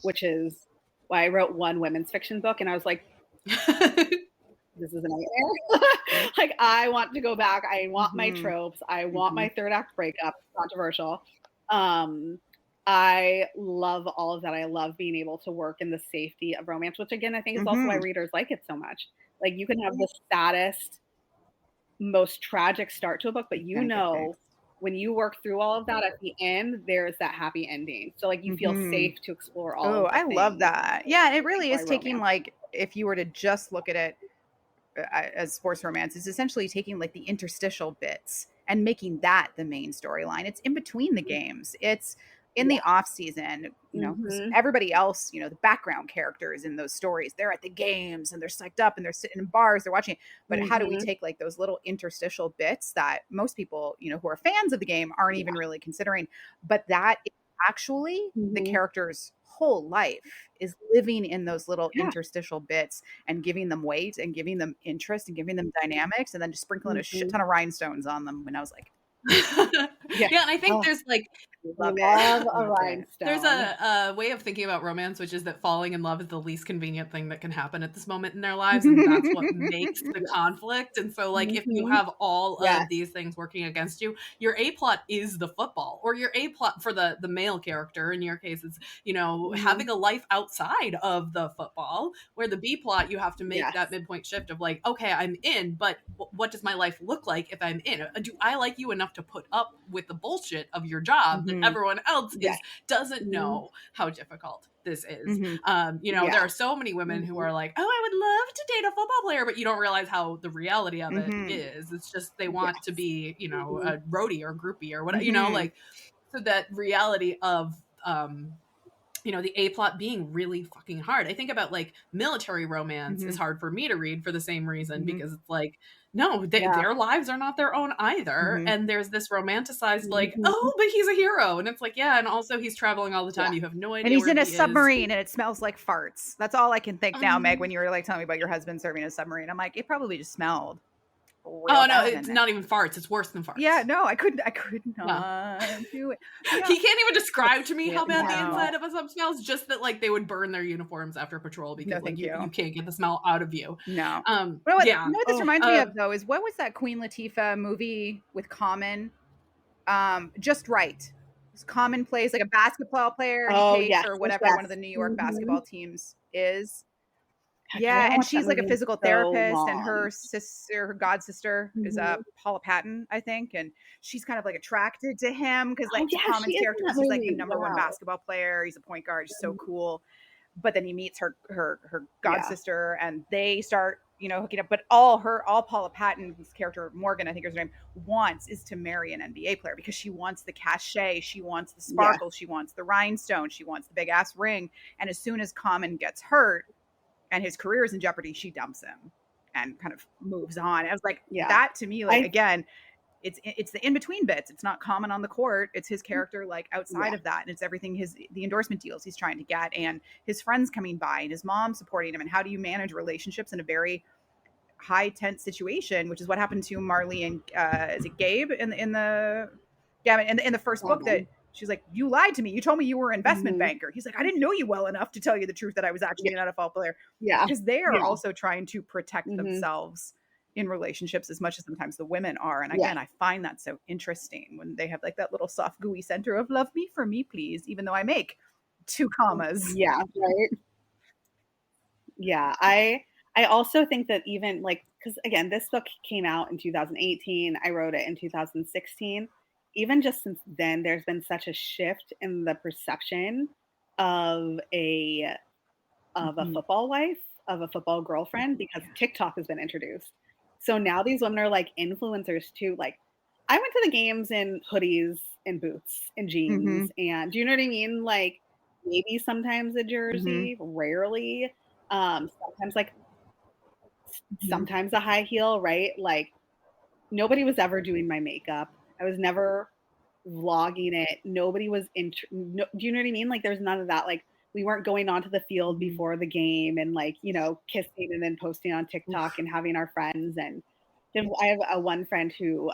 which is why I wrote one women's fiction book. And I was like, this is a nightmare. Like I want to go back. I want my tropes. I want my third act breakup. Controversial. I love all of that. I love being able to work in the safety of romance, which again, I think is also why readers like it so much. Like you can have the saddest, most tragic start to a book, but when you work through all of that at the end, there's that happy ending. So like you feel safe to explore all of the I love that. Yeah, it really is taking romance. like, if you were to just look at it as sports romance, it's essentially taking like the interstitial bits and making that the main storyline. It's in between the games. It's in the off season, you know, everybody else, you know, the background characters in those stories, they're at the games and they're psyched up and they're sitting in bars, they're watching. But how do we take like those little interstitial bits that most people, you know, who are fans of the game aren't even really considering, but that is actually the character's whole life is living in those little interstitial bits and giving them weight and giving them interest and giving them dynamics and then just sprinkling a shit ton of rhinestones on them. When I was like, yeah, and I think there's like love a rhinestone. There's a way of thinking about romance, which is that falling in love is the least convenient thing that can happen at this moment in their lives, and that's what makes the conflict. And so, like, if you have all of these things working against you, your A plot is the football, or your A plot for the male character, in your case, is, you know, having a life outside of the football, where the B plot, you have to make that midpoint shift of like, okay, I'm in, but what does my life look like if I'm in? Do I like you enough to put up with the bullshit of your job that everyone else doesn't know how difficult this is? You know, there are so many women who are like, oh, I would love to date a football player, but you don't realize how the reality of it is. It's just they want to be, you know, a roadie or groupie or whatever, you know, like, so that reality of you know, the A plot being really fucking hard. I think about like military romance is hard for me to read for the same reason, because it's like, no, their lives are not their own either. And there's this romanticized like, oh, but he's a hero. And it's like, yeah, and also he's traveling all the time. You have no idea. And he's in a submarine and it smells like farts. That's all I can think now, Meg, when you were like telling me about your husband serving in a submarine. I'm like, it probably just smelled. Oh no, it's not even farts. It's worse than farts. Yeah, no, I could not do it. Yeah. He can't even describe to me how bad the inside of a sub smells. Just that like they would burn their uniforms after patrol because like, you can't get the smell out of you. No. You know what this reminds me of though is what was that Queen Latifah movie with Common? Just Right. Common plays like a basketball player or whatever one of the New York basketball teams is. Yeah, and she's like a physical therapist, and her sister, her god sister, is Paula Patton, I think, and she's kind of like attracted to him because like Common's character is like the number one basketball player. He's a point guard, he's so cool. But then he meets her god sister, and they start, you know, hooking up. But all Paula Patton's character, Morgan, I think is her name, wants is to marry an NBA player because she wants the cachet, she wants the sparkle, she wants the rhinestone, she wants the big ass ring. And as soon as Common gets hurt and his career is in jeopardy, she dumps him and kind of moves on. I was like, that to me, like, again, it's the in-between bits. It's not Common on the court. It's his character, like, outside of that. And it's everything, the endorsement deals he's trying to get, and his friends coming by, and his mom supporting him. And how do you manage relationships in a very high tense situation, which is what happened to Marley and, is it Gabe in the first book that, she's like, you lied to me. You told me you were an investment banker. He's like, I didn't know you well enough to tell you the truth that I was actually an NFL player. Yeah. Because they are also trying to protect themselves in relationships as much as sometimes the women are. And again, I find that so interesting when they have like that little soft, gooey center of love me for me, please, even though I make 2 commas. Yeah. Right. Yeah. I also think that even like, because again, this book came out in 2018. I wrote it in 2016. Even just since then, there's been such a shift in the perception of a football wife, of a football girlfriend, because TikTok has been introduced. So now these women are like influencers too. Like, I went to the games in hoodies and boots and jeans, and do you know what I mean? Like, maybe sometimes a jersey, rarely. Sometimes like sometimes a high heel, right? Like, nobody was ever doing my makeup. I was never vlogging it. Nobody was do you know what I mean? Like, there's none of that. Like, we weren't going onto the field before the game and like, you know, kissing and then posting on TikTok and having our friends. And then I have one friend who,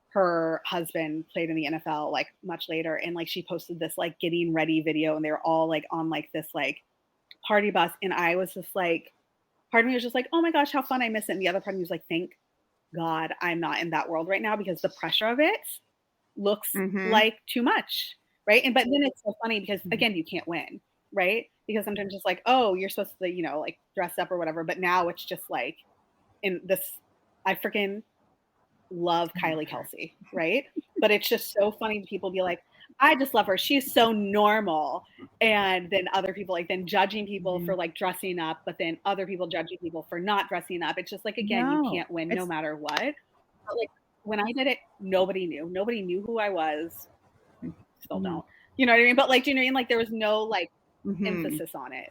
her husband played in the NFL like much later. And like, she posted this like getting ready video, and they were all like on like this like party bus. And I was just like, part of me was just like, oh my gosh, how fun, I miss it. And the other part of me was like, thank God I'm not in that world right now, because the pressure of it looks like too much, right? But then it's so funny because again, you can't win, right? Because sometimes it's like, oh, you're supposed to, you know, like dress up or whatever, but now it's just like in this, I freaking love Kylie Kelsey, right? But it's just so funny to people be like, I just love her, she's so normal. And then other people like then judging people for like dressing up, but then other people judging people for not dressing up. It's just like, again, you can't win no matter what. But like when I did it, nobody knew who I was. Still don't. You know what I mean? But like, do you know what I mean? Like there was no like Mhm. emphasis on it.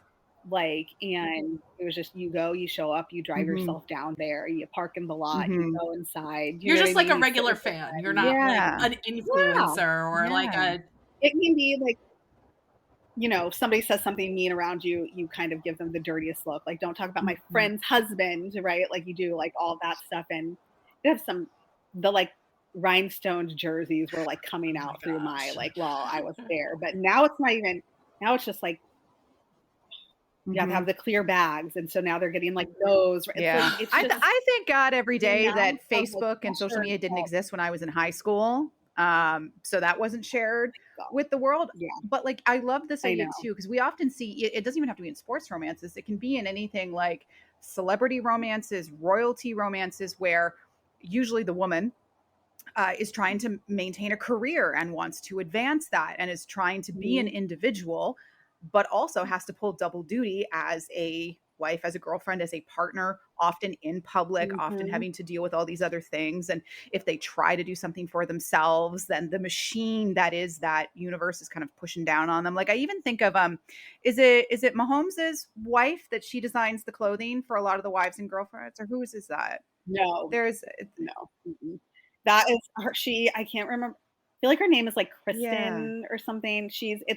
Like, and it was just you go, you show up, you drive Mhm. yourself down there, you park in the lot, you Mhm. go inside. You You're know what just I like mean? a You sit regular with your fan. You're friends. not like Yeah. an influencer or like Yeah. a It can be like, you know, somebody says something mean around you, you kind of give them the dirtiest look. Like, don't talk about my Mhm. friend's husband, right? Like you do like all that stuff. And they have the like rhinestoned jerseys were like coming oh my out through my, gosh. like, while I was there. But now it's not even, now it's just like, you have to Mhm. have the clear bags. And so now they're getting like those. It's Yeah. like, it's just I thank God every the day amount that of like Facebook and social pressure media didn't involved. exist when I was in high school. So that wasn't shared God. with the world. Yeah, But like, I love this I idea know. too, because we often see it doesn't even have to be in sports romances. It can be in anything like celebrity romances, royalty romances, where usually the woman is trying to maintain a career and wants to advance that and is trying to be an Mhm. individual, but also has to pull double duty as a wife, as a girlfriend, as a partner, often in public, often Mhm. having to deal with all these other things. And if they try to do something for themselves, then the machine that is that universe is kind of pushing down on them. Like I even think of is it Mahomes's wife that she designs the clothing for a lot of the wives and girlfriends, or whose is that? No, There's no. Mm-mm. That is her. I can't remember. I feel like her name is like yeah. Kristen or something. They're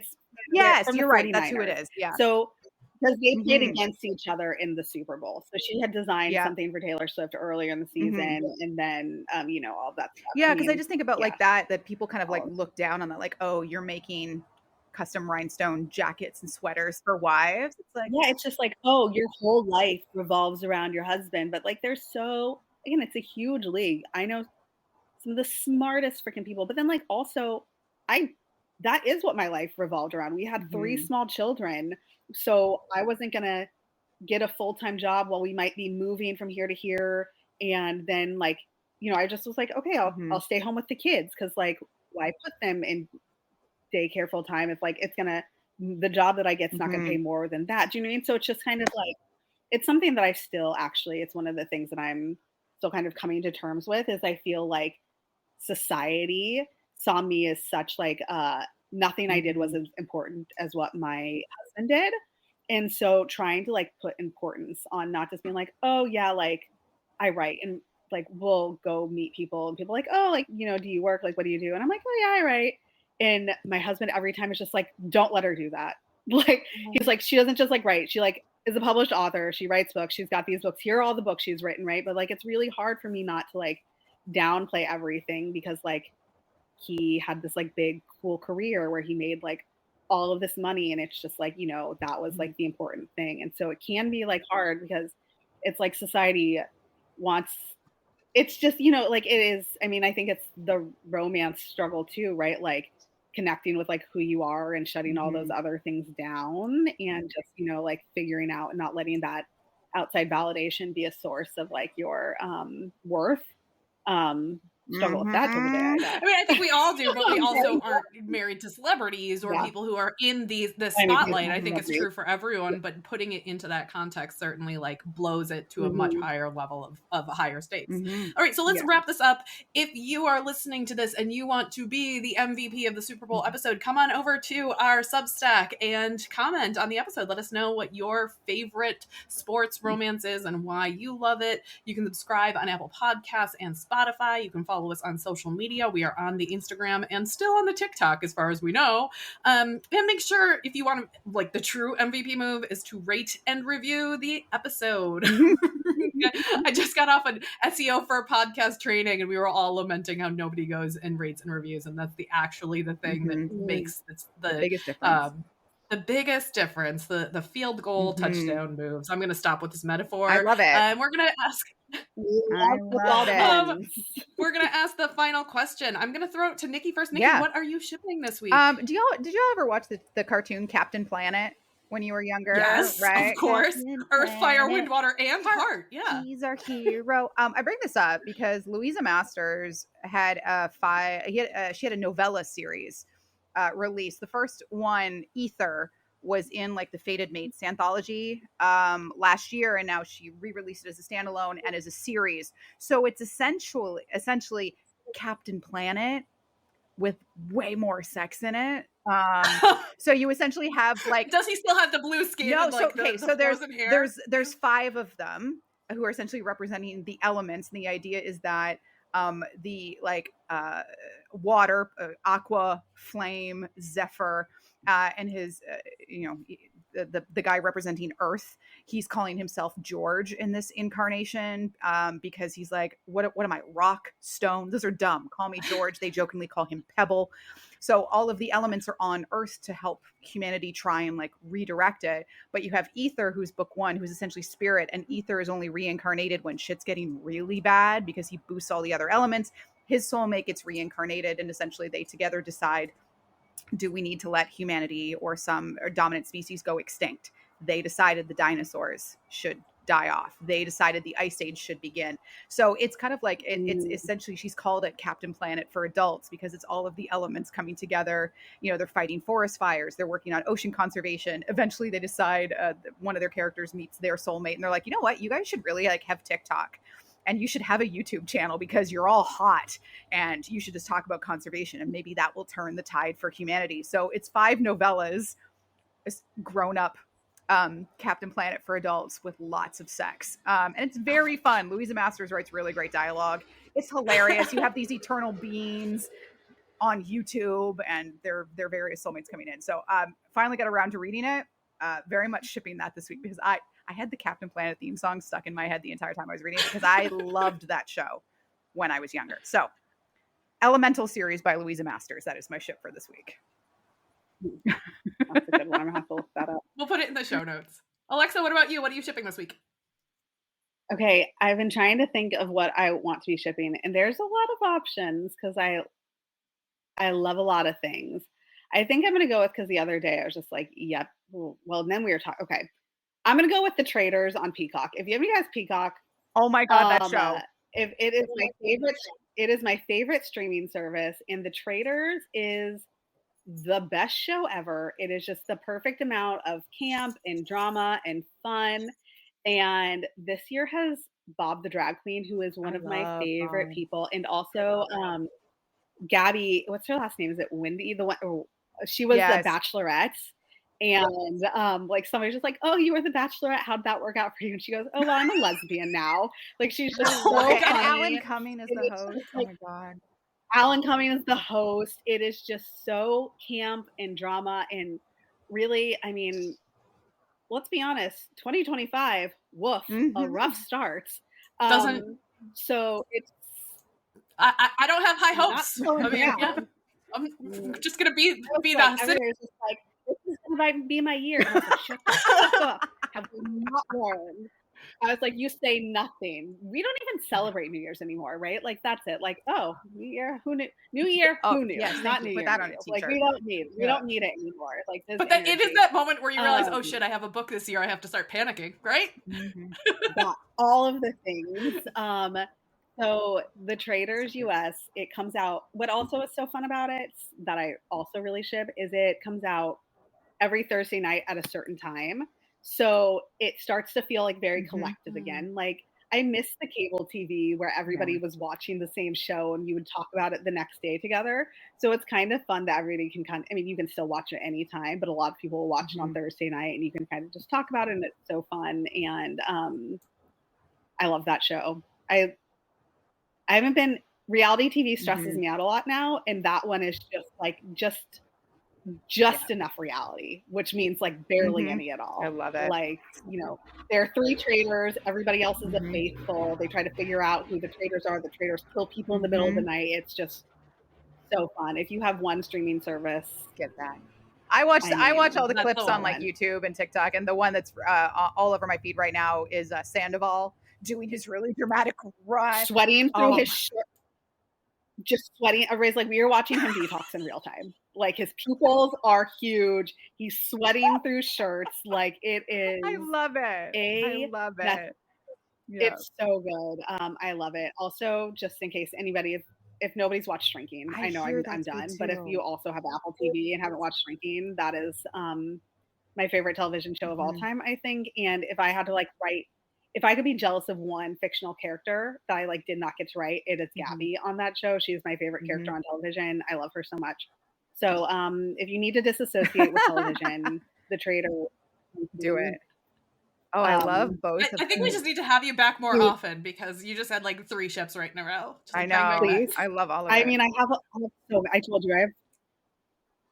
Yes, from the you're right. That's who it 49ers. is. Yeah. So, because they played Mhm. against each other in the Super Bowl. So she had designed Yeah. something for Taylor Swift earlier in the Mhm. season, and then, you know, all that stuff. Yeah, I because I mean, just think about yeah, like that people kind of like all look down on that, like, oh, you're making custom rhinestone jackets and sweaters for wives. It's like, yeah, it's just like, oh, your whole life revolves around your husband. But like, again, it's a huge league. I know some of the smartest freaking people. But then like also I that is what my life revolved around. We had three mhm, small children. So I wasn't gonna get a full-time job while we might be moving from here to here. And then like, you know, I just was like, okay, I'll mhm, stay home with the kids because like why put them in daycare full time if like it's gonna the job that I get's not gonna pay mhm, more than that. Do you know what I mean? So it's just kind of like it's something that I still actually it's one of the things that I'm still kind of coming to terms with is I feel like society saw me as such like nothing I did was mhm, as important as what my husband did. And so trying to like put importance on not just being like, oh yeah, like I write and like we'll go meet people and people like, oh, like, you know, do you work? Like, what do you do? And I'm like, oh yeah, I write. And my husband every time is just like, don't let her do that. Like he's like, she doesn't just like write. She like is a published author. She writes books. She's got these books. Here are all the books she's written, right? But like it's really hard for me not to like downplay everything because like he had this like big cool career where he made like all of this money and it's just like you know that was mhm, like the important thing and so it can be like hard because it's like society wants it's just you know like it is I mean I think it's the romance struggle too right like connecting with like who you are and shutting all those mhm, other things down and just you know like figuring out and not letting that outside validation be a source of like your worth struggle with that till the day I mhm. die. I mean, I think we all do, but we also Okay. aren't married to celebrities or Yeah. people who are in the I mean, it's spotlight. not I think it's celebrities. true for everyone, but putting it into that context certainly like blows it to a much Mhm. higher level of higher stakes. Mhm. All right, so let's Yeah. wrap this up. If you are listening to this and you want to be the MVP of the Super Bowl episode, come on over to our Substack and comment on the episode. Let us know what your favorite sports romance is and why you love it. You can subscribe on Apple Podcasts and Spotify. You can follow us on social media. We are on the Instagram and still on the TikTok, as far as we know. And make sure if you want to, like, the true MVP move is to rate and review the episode. I just got off an SEO for podcast training, and we were all lamenting how nobody goes and rates and reviews, and that's actually the thing that Mhm. Mm. makes The biggest difference. the biggest difference, the field goal Mhm. touchdown moves. I'm going to stop with this metaphor. I love it. We're going to ask We I love love football it. puns. we're gonna ask the final question. I'm gonna throw it to Nikki first. Nikki, Yeah. what are you shipping this week? Did y'all ever watch the cartoon Captain Planet when you were younger? Yes, of Right? course. Captain Earth, fire, Planet. wind, water, and Heart. heart. Yeah. He's our hero. I bring this up because Louisa Masters had she had a novella series released. The first one, Ether, was in like the Fated Mates anthology last year, and now she re-released it as a standalone and as a series. So it's essentially Captain Planet with way more sex in it. So you essentially have like, does he still have the blue skin? no, and, like, so frozen hair? there's 5 of them who are essentially representing the elements, and the idea is that the like water, aqua, flame, zephyr, and his the guy representing earth, he's calling himself George in this incarnation, because he's like, what am I, rock, stone? Those are dumb, call me George. They jokingly call him Pebble. So all of the elements are on earth to help humanity try and like redirect it. But you have Ether, who's book 1, who's essentially spirit, and Ether is only reincarnated when shit's getting really bad because he boosts all the other elements. His soulmate gets reincarnated, and essentially they together decide, do we need to let humanity or some dominant species go extinct? They decided the dinosaurs should die off. They decided the ice age should begin. So it's kind of like, it's essentially, she's called it Captain Planet for adults because it's all of the elements coming together. You know, they're fighting forest fires, they're working on ocean conservation. Eventually they decide, one of their characters meets their soulmate, and they're like, you know what, you guys should really like have TikTok, and you should have a YouTube channel because you're all hot, and you should just talk about conservation, and maybe that will turn the tide for humanity. So it's 5 novellas, grown up Captain Planet for adults with lots of sex. And it's very fun. Louisa Masters writes really great dialogue. It's hilarious. You have these eternal beings on YouTube and their various soulmates coming in. So finally got around to reading it. Very much shipping that this week because I had the Captain Planet theme song stuck in my head the entire time I was reading it because I loved that show when I was younger. So Elemental series by Louisa Masters. That is my ship for this week. That's a good one. I'm gonna have to look that up. We'll put it in the show notes. Alexa, what about you? What are you shipping this week? Okay, I've been trying to think of what I want to be shipping, and there's a lot of options because I love a lot of things. I think I'm gonna go with, because the other day I was just like, yep. Well, and then we were talking. Okay, I'm gonna go with The Traitors on Peacock. If you have any guys Peacock, oh my god, that show! If it is my favorite, it is my favorite streaming service, and The Traitors is the best show ever. It is just the perfect amount of camp and drama and fun. And this year has Bob the Drag Queen, who is one of my favorite people, and also Gabby. What's her last name? Is it Wendy? The one she was the Bachelorette. And like somebody's just like, oh, you were the Bachelorette. How'd that work out for you? And she goes, oh, well, I'm a lesbian now. Like she's just so funny. And Alan Cumming is the host. Like, oh my god. Alan Cumming is the host. It is just so camp and drama, and really, I mean, let's be honest, 2025, woof, a rough start. So it's. I don't have high hopes. I mean, yeah, I'm just gonna be that. Everybody's just like, this is gonna be my year. And I was like, shut the fuck up. Have we not learned? I was like, you say nothing. We don't even celebrate New Year's anymore, right? Like that's it. Like, oh, New Year, who knew? New Year, who knew? Yes, not New Year. Put that on a like t-shirt. we don't need it anymore. Like this. But it is that moment where you realize, oh shit, I have a book this year. I have to start panicking, right? Yeah, all of the things. So The Traitors US, it comes out. What also is so fun about it that I also really ship is it comes out every Thursday night at a certain time. So it starts to feel like very collective again. Like I miss the cable TV where everybody was watching the same show and you would talk about it the next day together. So it's kind of fun that everybody can I mean, you can still watch it anytime, but a lot of people will watch it on Thursday night and you can kind of just talk about it, and it's so fun. And I love that show. I haven't been, reality TV stresses me out a lot now. And that one is just like, just enough reality, which means like barely any at all. I love it. Like, you know, there are 3 traitors. Everybody else is a faithful. They try to figure out who the traitors are. The traitors kill people in the middle of the night. It's just so fun. If you have one streaming service, get that. I watch all the clips on like YouTube and TikTok, and the one that's all over my feed right now is Sandoval doing his really dramatic run, sweating through his shirt. Just sweating. Everybody's like, we were watching him detox in real time. Like his pupils are huge. He's sweating through shirts. Like it is. I love it. I love it. Yeah. It's so good. I love it. Also, just in case anybody, if nobody's watched Shrinking, I know I'm done. But if you also have Apple TV and haven't watched Shrinking, that is my favorite television show of all time, I think. And if I had to like write, if I could be jealous of one fictional character that I like did not get to write, it is Gabby on that show. She's my favorite character on television. I love her so much. So if you need to disassociate with television, the trader will Do it. Oh, I love both. I think we just need to have you back more often because you just had like 3 ships right in a row. Just I like bang, know. bang, bang. I love all of it. I mean, I told you,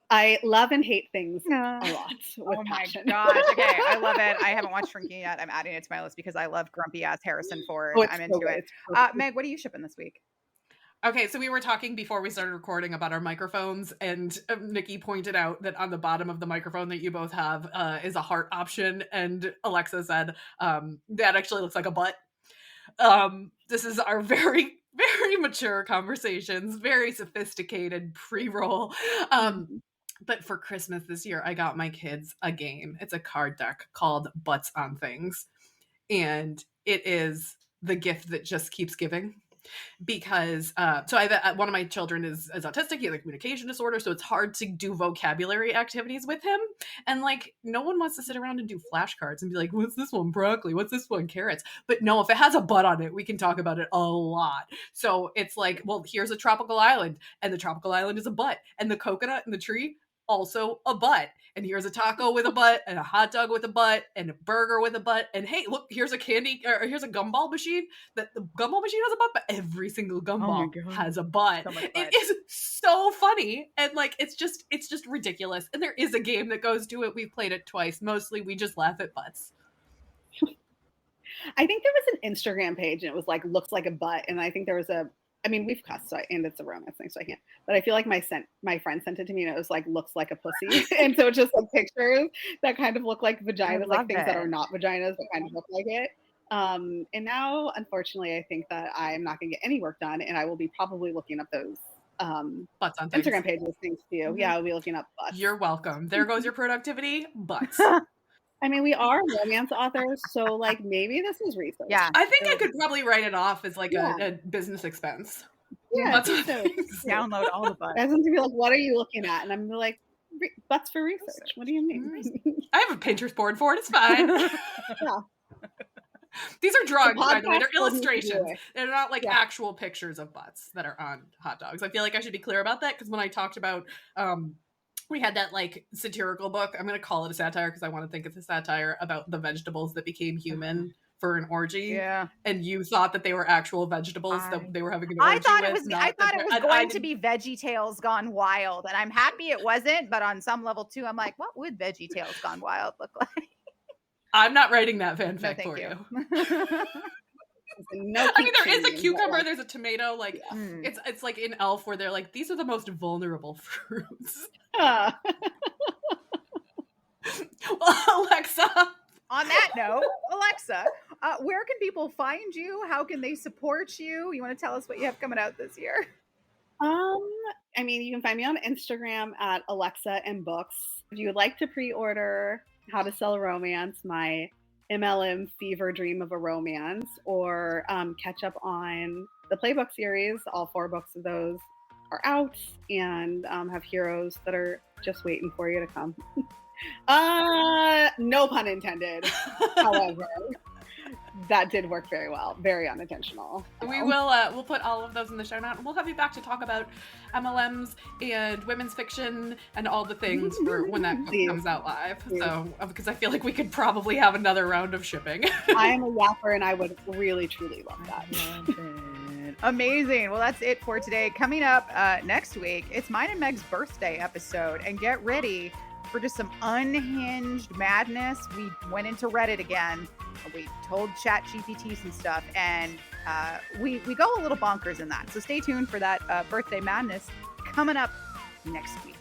I love and hate things a lot. Oh my passion. gosh. Okay. I love it. I haven't watched Shrinking yet. I'm adding it to my list because I love grumpy ass Harrison Ford. Oh, I'm into good. it. Meg, what are you shipping this week? Okay, so we were talking before we started recording about our microphones, and Nikki pointed out that on the bottom of the microphone that you both have is a heart option, and Alexa said, that actually looks like a butt. This is our very, very mature conversations, very sophisticated pre-roll. But for Christmas this year, I got my kids a game. It's a card deck called Butts on Things, and it is the gift that just keeps giving. Because one of my children is autistic. He has a communication disorder, so it's hard to do vocabulary activities with him. And like, no one wants to sit around and do flashcards and be like, what's this one, broccoli? What's this one, carrots? But no, if it has a butt on it, we can talk about it a lot. So it's like, well, here's a tropical island, and the tropical island is a butt, and the coconut and the tree, also a butt. And here's a taco with a butt, and a hot dog with a butt, and a burger with a butt. And hey, look, here's a here's a gumball machine. The gumball machine has a butt, but every single gumball has a butt. So much butt. It is so funny, and like it's just ridiculous. And there is a game that goes to it. We've played it twice. Mostly we just laugh at butts. I think there was an Instagram page, and it was like looks like a butt, and I think there was I mean, we've cussed, and it's a romance thing, so I can't. But I feel like my friend sent it to me, and it was like, looks like a pussy. And so it's just like pictures that kind of look like vaginas, like things that are not vaginas, but kind of look like it. And now, unfortunately, I think that I'm not going to get any work done, and I will be probably looking up those butts on Instagram pages, things too. Mm-hmm. Yeah, I'll be looking up butts. You're welcome. There goes your productivity, butts. I mean, we are romance authors, so like maybe this is research. Yeah, I think I could probably write it off as like a business expense. Yeah, butts download all the butts. I have to be like, what are you looking at? And I'm like, butts for research. What do you mean? I have a Pinterest board for it. It's fine. Yeah. These are drawings, by the way. They're illustrations. They're not like Yeah. actual pictures of butts that are on hot dogs. I feel like I should be clear about that because when I talked about we had that like satirical book. I'm going to call it a satire because I want to think it's a satire about the vegetables that became human for an orgy. Yeah. And you thought that they were actual vegetables that they were having an orgy I thought it with, was going I to be Veggie Tales Gone Wild, and I'm happy it wasn't. But on some level too, I'm like, what would Veggie Tales Gone Wild look like? I'm not writing that fanfic No, for you. No, I mean, there is a cucumber, there's a tomato. Like Yeah. it's like in Elf where they're like, these are the most vulnerable fruits. Alexa. On that note, Alexa, where can people find you? How can they support you? You want to tell us what you have coming out this year? I mean, you can find me on Instagram at Alexa and Books. If you would like to pre-order How to Sell a Romance, my MLM fever dream of a romance, or catch up on the Playbook series, all 4 books of those are out and have heroes that are just waiting for you to come. No pun intended. However, that did work very well. Very unintentional. We will we'll put all of those in the show note, and we'll have you back to talk about MLMs and women's fiction and all the things for when that book comes out live. So because I feel like we could probably have another round of shipping. I am a yapper, and I would really truly love that. Amazing. Well, that's it for today. Coming up next week, it's mine and Meg's birthday episode, and get ready for just some unhinged madness. We went into Reddit again. We told ChatGPT some stuff, and we go a little bonkers in that. So stay tuned for that birthday madness coming up next week.